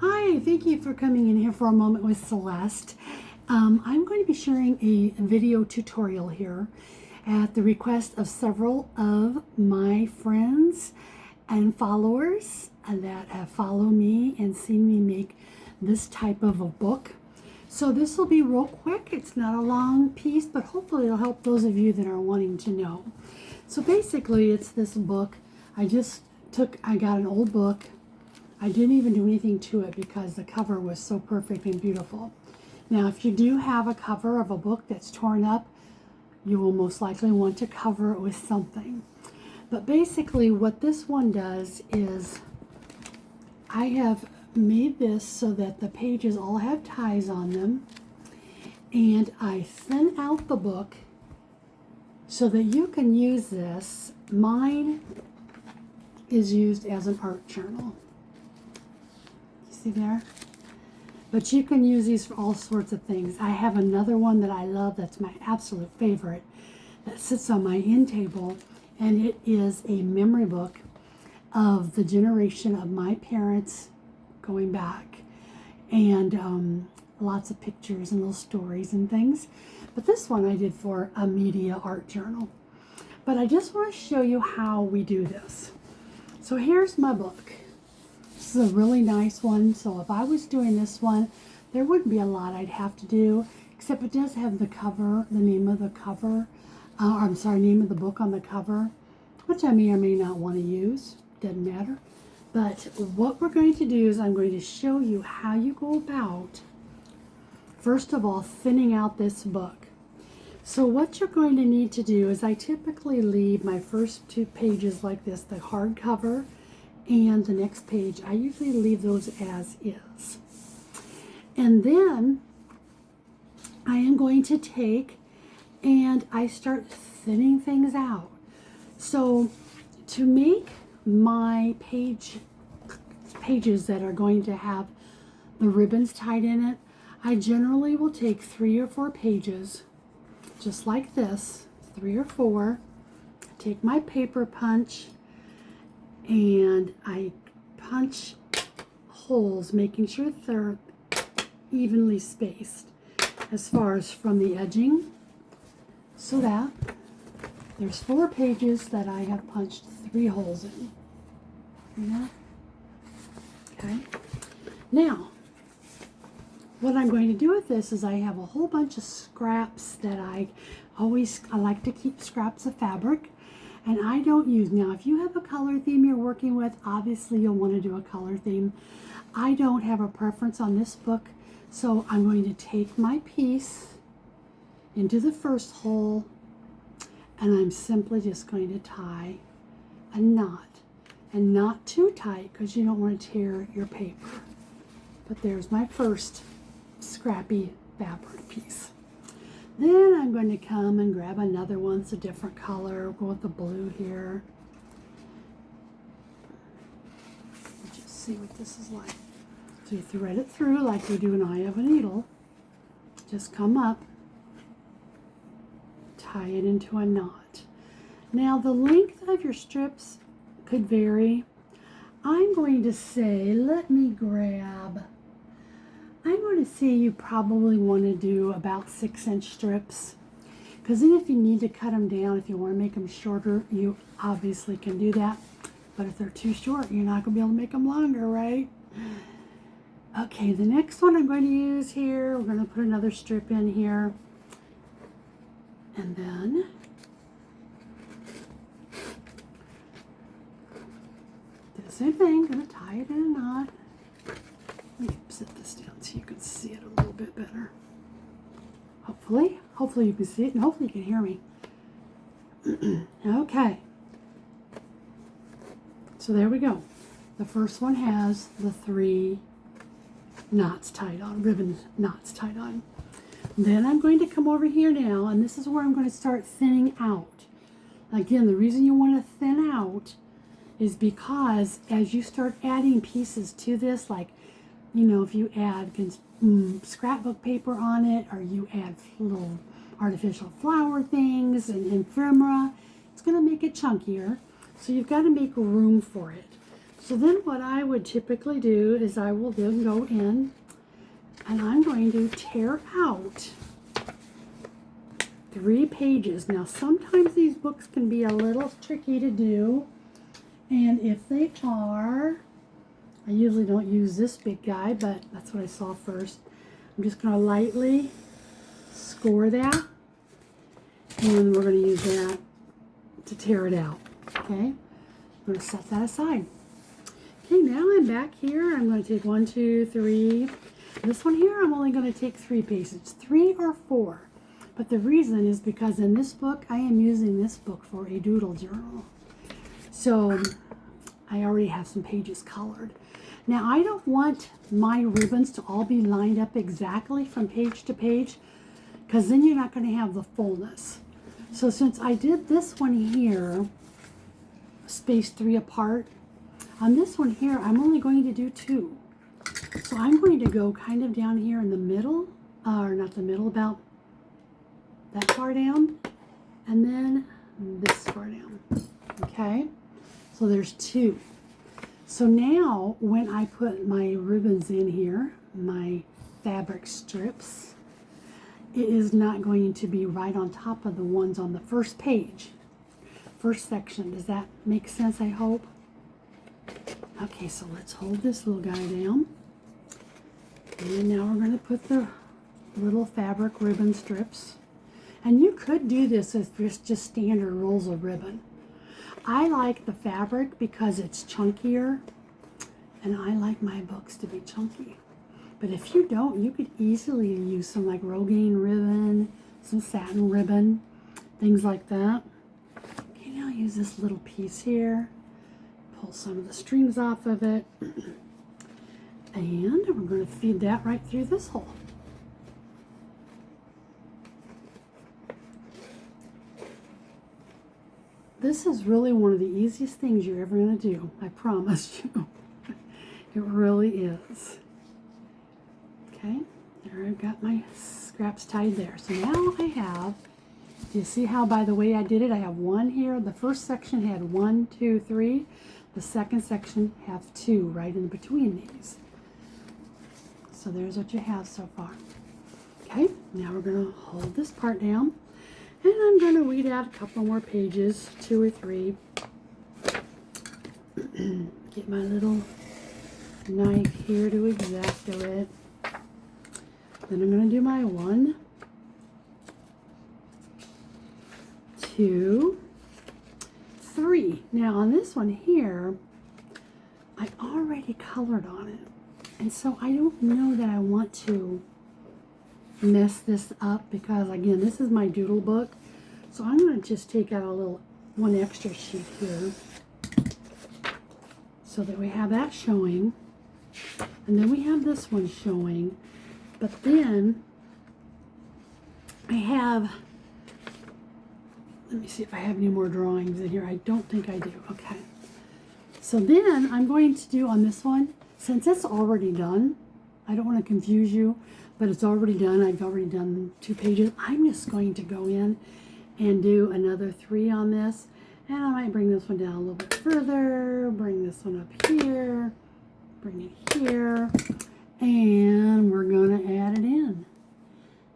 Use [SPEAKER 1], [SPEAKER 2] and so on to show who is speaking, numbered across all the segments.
[SPEAKER 1] Hi, thank you for coming in here for a moment with Celeste. I'm going to be sharing a video tutorial here at the request of several of my friends and followers that have followed me and seen me make this type of a book. So this will be real quick. It's not a long piece, but hopefully it'll help those of you that are wanting to know. So basically it's this book. I got an old book. I didn't even do anything to it because the cover was so perfect and beautiful. Now, if you do have a cover of a book that's torn up, you will most likely want to cover it with something. But basically what this one does is I have made this so that the pages all have ties on them, and I thin out the book so that you can use this. Mine is used as an art journal. See there? But you can use these for all sorts of things. I have another one that I love that's my absolute favorite that sits on my end table, and it is a memory book of the generation of my parents going back, and lots of pictures and little stories and things. But this one I did for a media art journal. But I just want to show you how we do this. So here's my book. This is a really nice one, so if I was doing this one, there wouldn't be a lot I'd have to do, except it does have the cover, the name of the cover, name of the book on the cover, which I may or may not want to use, doesn't matter. But what we're going to do is I'm going to show you how you go about, first of all, thinning out this book. So what you're going to need to do is I typically leave my first two pages like this, the hardcover, and the next page, I usually leave those as is. And then I am going to take and I start thinning things out. So to make my pages that are going to have the ribbons tied in it, I generally will take 3 or 4 pages, just like this, 3 or 4, take my paper punch, and I punch holes, making sure they're evenly spaced as far as from the edging, so that there's 4 pages that I have punched 3 holes in. Yeah. Okay. Now, what I'm going to do with this is I have a whole bunch of scraps that I like to keep scraps of fabric. And I don't use, now if you have a color theme you're working with, obviously you'll want to do a color theme. I don't have a preference on this book, so I'm going to take my piece into the first hole, and I'm simply just going to tie a knot. And not too tight, because you don't want to tear your paper. But there's my first scrappy fabric piece. Then I'm going to come and grab another one. It's a different color. Go with the blue here. Just see what this is like. So you thread it through like you do an eye of a needle. Just come up, tie it into a knot. Now the length of your strips could vary. I'm going to say, I'm going to say you probably want to do about 6-inch strips, because then if you need to cut them down, if you want to make them shorter, you obviously can do that. But if they're too short, you're not going to be able to make them longer, right? Okay, the next one I'm going to use here, we're going to put another strip in here, and then do the same thing. I'm going to tie it in a knot. Let me set this down so you can see it a little bit better. Hopefully you can see it, and hopefully you can hear me. Okay. So there we go. The first one has the 3 knots tied on, ribbon knots tied on. Then I'm going to come over here now, and this is where I'm going to start thinning out. Again, the reason you want to thin out is because as you start adding pieces to this, like, you know, if you add scrapbook paper on it, or you add little artificial flower things and ephemera, it's going to make it chunkier. So you've got to make room for it. So then what I would typically do is I will then go in and I'm going to tear out 3 pages. Now sometimes these books can be a little tricky to do, and if they are, I usually don't use this big guy, but that's what I saw first. I'm just going to lightly score that, and we're going to use that to tear it out. Okay, I'm going to set that aside. Okay, now I'm back here. I'm going to take 1, 2, 3. This one here, I'm only going to take 3 pages, 3 or 4. But the reason is because in this book, I am using this book for a doodle journal. So I already have some pages colored. Now I don't want my ribbons to all be lined up exactly from page to page, because then you're not going to have the fullness. So since I did this one here, spaced 3 apart, on this one here, I'm only going to do 2. So I'm going to go kind of down here in the middle, or not the middle, about that far down, and then this far down. Okay, so there's 2. So now when I put my ribbons in here, my fabric strips, it is not going to be right on top of the ones on the first page, first section. Does that make sense, I hope? Okay, so let's hold this little guy down. And now we're going to put the little fabric ribbon strips. And you could do this with just standard rolls of ribbon. I like the fabric because it's chunkier, and I like my books to be chunky. But if you don't, you could easily use some like Rogaine ribbon, some satin ribbon, things like that. Okay, now I'll use this little piece here, pull some of the strings off of it, and we're going to feed that right through this hole. This is really one of the easiest things you're ever going to do. I promise you. It really is. Okay, there I've got my scraps tied there. So now I have, do you see how by the way I did it, I have 1 here. The first section had 1, 2, 3. The second section have 2 right in between these. So there's what you have so far. Okay, now we're going to hold this part down. And I'm going to weed out a couple more pages, 2 or 3. Get my little knife here to X-Acto it. Then I'm going to do my 1, 2, 3. Now on this one here, I already colored on it. And so I don't know that I want to mess this up, because again, this is my doodle book. So I'm going to just take out a little 1 extra sheet here so that we have that showing, and then we have this one showing. But then I have, let me see if I have any more drawings in here. I don't think I do. Okay, so then I'm going to do on this one, since it's already done, I don't want to confuse you, but it's already done. I've already done 2 pages. I'm just going to go in and do another 3 on this. And I might bring this one down a little bit further, bring this one up here, bring it here, and we're going to add it in.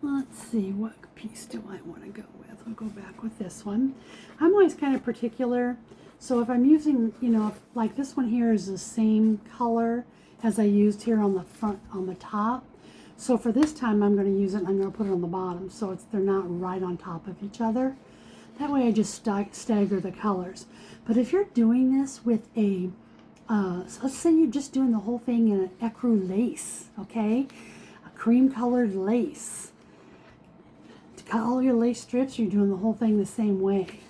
[SPEAKER 1] Let's see, what piece do I want to go with? I'll go back with this one. I'm always kind of particular. So if I'm using, you know, like this one here is the same color as I used here on the front, on the top. So for this time, I'm going to use it and I'm going to put it on the bottom so they're not right on top of each other. That way I just stagger the colors. But if you're doing this with a, so let's say you're just doing the whole thing in an ecru lace, okay? A cream colored lace. To cut all your lace strips, you're doing the whole thing the same way.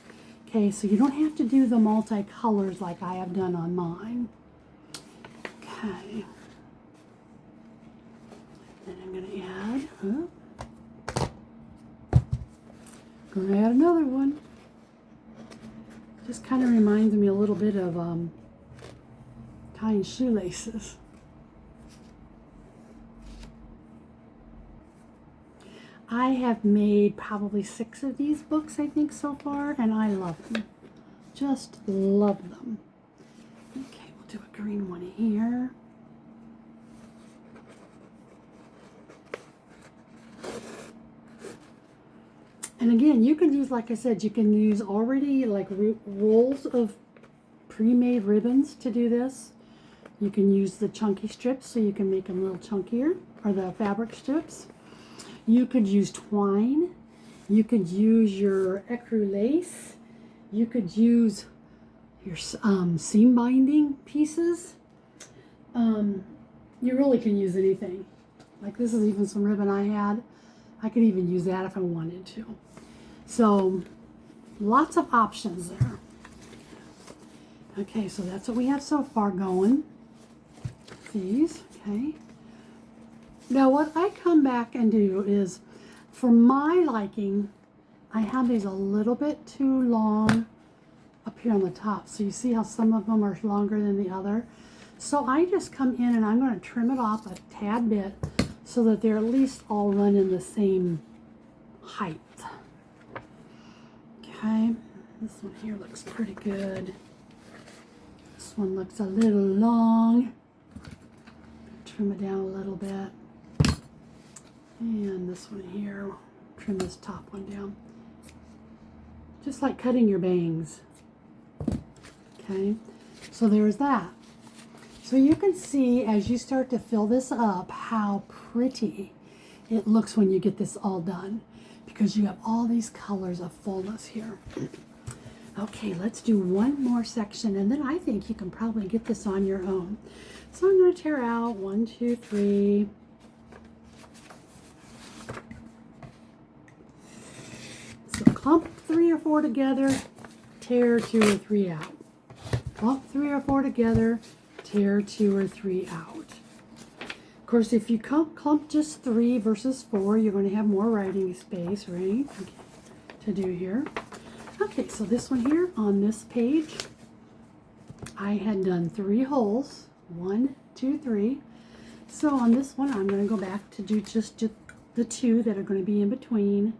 [SPEAKER 1] Okay, so you don't have to do the multicolors like I have done on mine. Okay. Then I'm going to add another one. Just kind of reminds me a little bit of tying shoelaces. I have made probably 6 of these books, I think, so far, and I love them. Just love them. Okay, we'll do a green one here. And again, you can use, like I said, you can use already like rolls of pre-made ribbons to do this. You can use the chunky strips so you can make them a little chunkier, or the fabric strips. You could use twine. You could use your ecru lace. You could use your seam binding pieces. You really can use anything. Like this is even some ribbon I had. I could even use that if I wanted to. So lots of options there. Okay, so that's what we have so far going. These, okay. Now what I come back and do is, for my liking, I have these a little bit too long up here on the top. So you see how some of them are longer than the other. So I just come in and I'm going to trim it off a tad bit so that they're at least all running the same height. Okay, this one here looks pretty good. This one looks a little long. Trim it down a little bit. And this one here, trim this top one down. Just like cutting your bangs. Okay, so there's that. So you can see as you start to fill this up how pretty it looks when you get this all done, because you have all these colors of fullness here. Okay, let's do one more section and then I think you can probably get this on your own. So I'm going to tear out 1, 2, 3. So clump 3 or 4 together, tear 2 or 3 out. Clump 3 or 4 together, tear 2 or 3 out. Of course, if you clump just 3 versus 4, you're going to have more writing space, right, to do here. Okay, so this one here on this page, I had done 3 holes, 1, 2, 3. So on this one, I'm going to go back to do just the 2 that are going to be in between.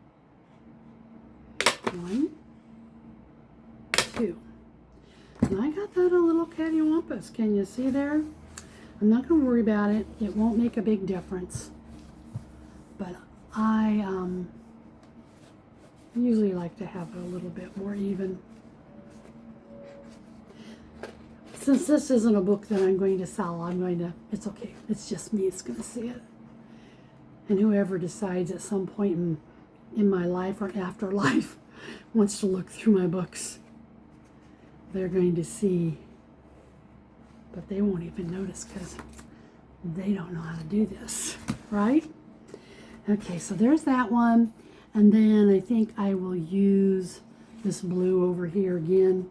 [SPEAKER 1] 1, 2. And I got that a little cattywampus. Can you see there? I'm not going to worry about it. It won't make a big difference. But I usually like to have it a little bit more even. Since this isn't a book that I'm going to sell, it's okay. It's just me that's going to see it. And whoever decides at some point in my life or afterlife wants to look through my books, they're going to see, but they won't even notice because they don't know how to do this, right? Okay, so there's that one. And then I think I will use this blue over here again.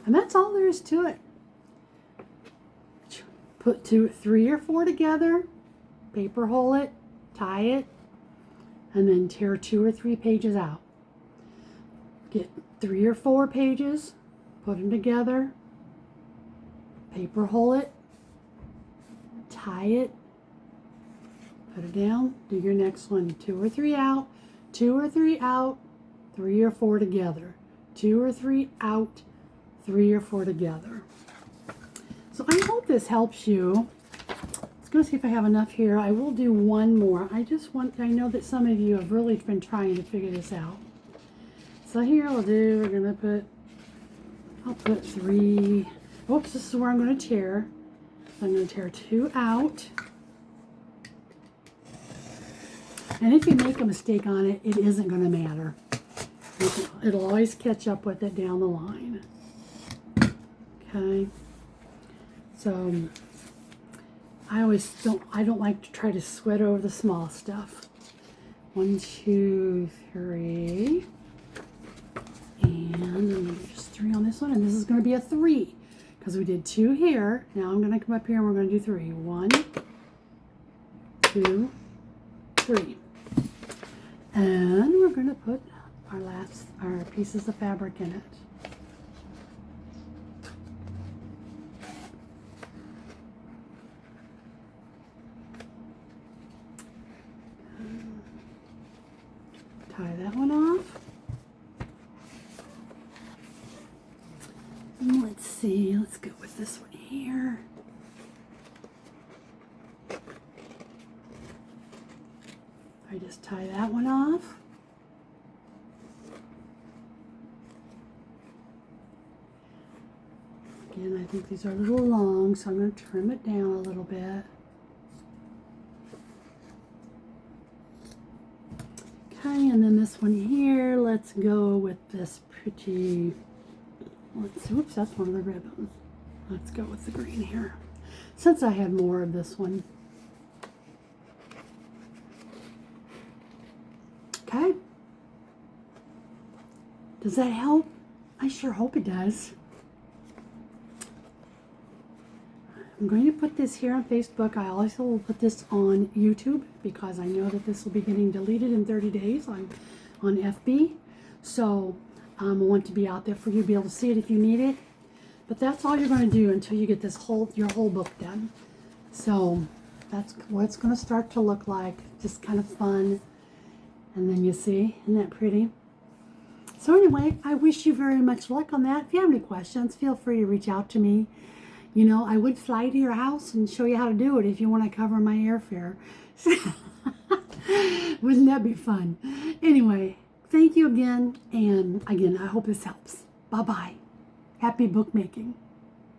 [SPEAKER 1] And that's all there is to it. Put 2, 3 or 4 together, paper hole it, tie it, and then tear 2 or 3 pages out. Get 3 or 4 pages, put them together, paper hole it, tie it, put it down, do your next one, 2 or 3 out, 2 or 3 out, 3 or 4 together, 2 or 3 out, 3 or 4 together. So I hope this helps you. Let's go see if I have enough here. I will do one more. I know that some of you have really been trying to figure this out. So here I'll put 3. Oops, this is where I'm going to tear. So I'm going to tear 2 out. And if you make a mistake on it, it isn't going to matter. It'll always catch up with it down the line. Okay. So I don't like to try to sweat over the small stuff. 1, 2, 3. And I'm going to do just 3 on this one. And this is going to be a 3 because we did 2 here. Now I'm going to come up here and we're going to do 3. 1, 2, 3. And we're going to put our pieces of fabric in it. Tie that one off. And let's see, let's go with this one here. I just tie that one off. Again, I think these are a little long, so I'm going to trim it down a little bit. Okay, and then this one here, let's go with this pretty, oops, that's one of the ribbons. Let's go with the green here, since I have more of this one. Okay. Does that help? I sure hope it does. I'm going to put this here on Facebook. I also will put this on YouTube because I know that this will be getting deleted in 30 days on FB. So I want to be out there for you to be able to see it if you need it. But that's all you're going to do until you get this your whole book done. So that's what it's going to start to look like. Just kind of fun. And then you see, isn't that pretty? So anyway, I wish you very much luck on that. If you have any questions, feel free to reach out to me. You know, I would fly to your house and show you how to do it if you want to cover my airfare. Wouldn't that be fun? Anyway, thank you again. And again, I hope this helps. Bye-bye. Happy bookmaking.